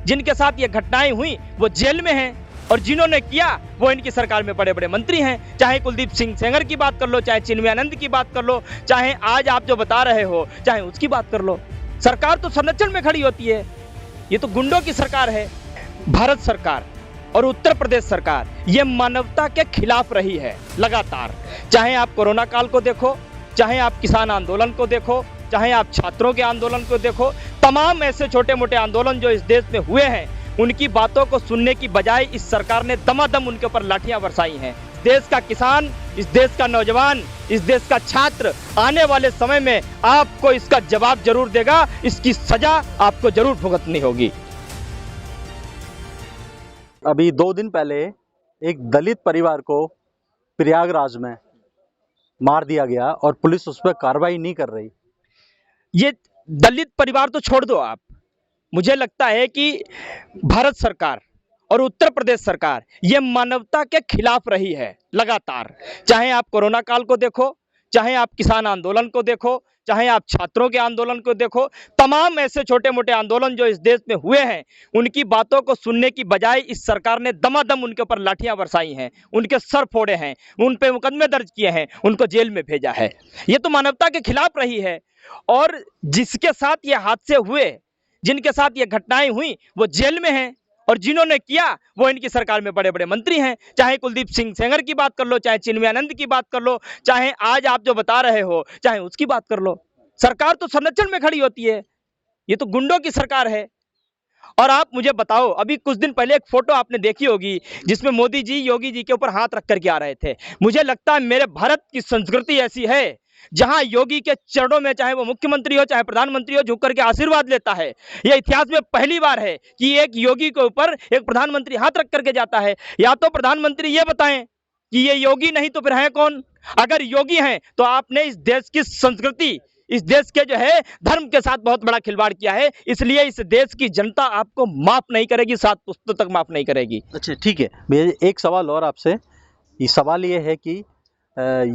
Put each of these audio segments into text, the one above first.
जिनके साथ ये घटनाएं हुई वो जेल में हैं, और जिन्होंने किया वो इनकी सरकार में बड़े बड़े मंत्री हैं। चाहे कुलदीप सिंह सेंगर की बात कर लो, चाहे चिन्मयानंद की बात कर लो, चाहे आज आप जो बता रहे हो चाहे उसकी बात कर लो। सरकार तो संरक्षण में खड़ी होती है। ये तो गुंडों की सरकार है। भारत सरकार और उत्तर प्रदेश सरकार ये मानवता के खिलाफ रही है लगातार। चाहे आप कोरोना काल को देखो, चाहे आप किसान आंदोलन को देखो, चाहे आप छात्रों के आंदोलन को देखो, तमाम ऐसे छोटे मोटे आंदोलन जो इस देश में हुए हैं, उनकी बातों को सुनने की बजाय इस सरकार ने दमादम उनके ऊपर लाठियां बरसाई हैं। देश का किसान, इस देश का नौजवान, इस देश का छात्र आने वाले समय में आपको इसका जवाब जरूर देगा। इसकी सजा आपको जरूर भुगतनी होगी। अभी 2 दिन पहले एक दलित परिवार को प्रयागराज में मार दिया गया और पुलिस उस पर कार्रवाई नहीं कर रही। ये दलित परिवार तो छोड़ दो आप, मुझे लगता है कि भारत सरकार और उत्तर प्रदेश सरकार ये मानवता के खिलाफ रही है लगातार। चाहे आप कोरोना काल को देखो, चाहे आप किसान आंदोलन को देखो, चाहे आप छात्रों के आंदोलन को देखो, तमाम ऐसे छोटे मोटे आंदोलन जो इस देश में हुए हैं, उनकी बातों को सुनने की बजाय इस सरकार ने दमादम उनके ऊपर लाठियां बरसाई हैं, उनके सर फोड़े हैं, उन पे मुकदमे दर्ज किए हैं, उनको जेल में भेजा है। ये तो मानवता के खिलाफ रही है। और जिसके साथ ये हादसे हुए, जिनके साथ ये घटनाएं हुई, वो जेल में हैं, और जिन्होंने किया वो इनकी सरकार में बड़े बड़े मंत्री हैं। चाहे कुलदीप सिंह सेंगर की बात कर लो, चाहे चिन्मयानंद की बात कर लो, चाहे आज आप जो बता रहे हो चाहे उसकी बात कर लो। सरकार तो संरक्षण में खड़ी होती है। ये तो गुंडों की सरकार है। और आप मुझे बताओ, अभी कुछ दिन पहले एक फोटो आपने देखी होगी जिसमें मोदी जी योगी जी के ऊपर हाथ रख करके आ रहे थे। मुझे लगता है मेरे भारत की संस्कृति ऐसी है जहां योगी के चरणों में, चाहे वो मुख्यमंत्री हो चाहे प्रधानमंत्री हो, झुक करके आशीर्वाद लेता है। यह इतिहास में पहली बार है कि एक योगी के ऊपर एक प्रधानमंत्री हाथ रख करके जाता है। या तो प्रधानमंत्री ये बताएं कि ये योगी नहीं तो फिर है कौन? अगर योगी हैं तो आपने इस देश की संस्कृति, इस देश के जो है धर्म के साथ बहुत बड़ा खिलवाड़ किया है। इसलिए इस देश की जनता आपको माफ नहीं करेगी, 7 पुश्तों तक माफ नहीं करेगी। अच्छा ठीक है, मेरा एक सवाल और आपसे। ये सवाल ये है कि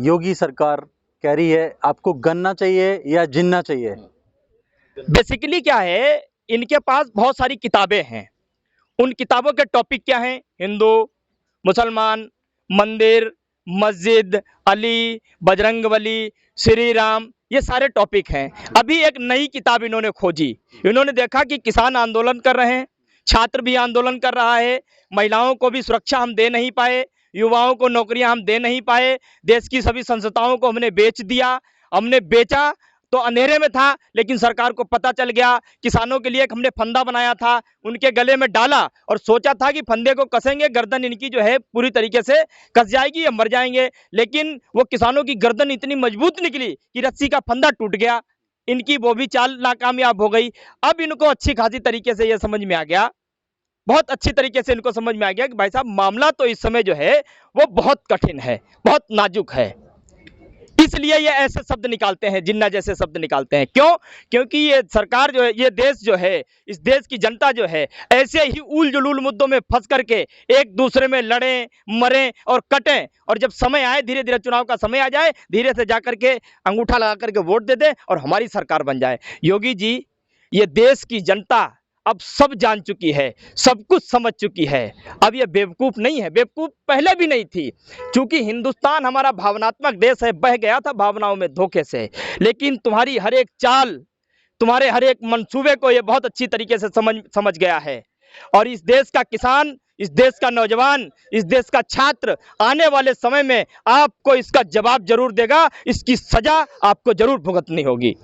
योगी सरकार कह रही है आपको गनना चाहिए या जिनना चाहिए। बेसिकली क्या है, इनके पास बहुत सारी किताबें हैं। उन किताबों के टॉपिक क्या हैं? हिंदू, मुसलमान, मंदिर, मस्जिद, अली, बजरंगबली, श्री राम, ये सारे टॉपिक हैं। अभी एक नई किताब इन्होंने खोजी। इन्होंने देखा कि किसान आंदोलन कर रहे हैं, छात्र भी आंदोलन कर रहा है, महिलाओं को भी सुरक्षा हम दे नहीं पाए, युवाओं को नौकरियां हम दे नहीं पाए, देश की सभी संस्थाओं को हमने बेच दिया। हमने बेचा तो अंधेरे में था, लेकिन सरकार को पता चल गया। किसानों के लिए एक हमने फंदा बनाया था, उनके गले में डाला और सोचा था कि फंदे को कसेंगे, गर्दन इनकी जो है पूरी तरीके से कस जाएगी, ये मर जाएंगे। लेकिन वो किसानों की गर्दन इतनी मजबूत निकली कि रस्सी का फंदा टूट गया। इनकी वो भी चाल नाकामयाब हो गई। अब इनको अच्छी खासी तरीके से ये समझ में आ गया, बहुत अच्छी तरीके से इनको समझ में आ गया कि भाई साहब मामला तो इस समय जो है वो बहुत कठिन है, बहुत नाजुक है। इसलिए ये ऐसे शब्द निकालते हैं, जिन्ना जैसे शब्द निकालते हैं। क्यों? क्योंकि ये सरकार जो है, ये देश जो है, इस देश की जनता जो है, ऐसे ही उल जुलूल मुद्दों में फंस करके एक दूसरे में लड़ें, मरें और कटें। और जब समय आए, धीरे धीरे चुनाव का समय आ जाए, धीरे से जाकर के अंगूठा लगा करके वोट दे दे और हमारी सरकार बन जाए। योगी जी, ये देश की जनता अब सब जान चुकी है, सब कुछ समझ चुकी है। अब ये बेवकूफ़ नहीं है, बेवकूफ़ पहले भी नहीं थी। क्योंकि हिंदुस्तान हमारा भावनात्मक देश है, बह गया था भावनाओं में धोखे से। लेकिन तुम्हारी हर एक चाल, तुम्हारे हर एक मंसूबे को ये बहुत अच्छी तरीके से समझ गया है। और इस देश का किसान, इस देश का नौजवान, इस देश का छात्र आने वाले समय में आपको इसका जवाब जरूर देगा। इसकी सजा आपको जरूर भुगतनी होगी।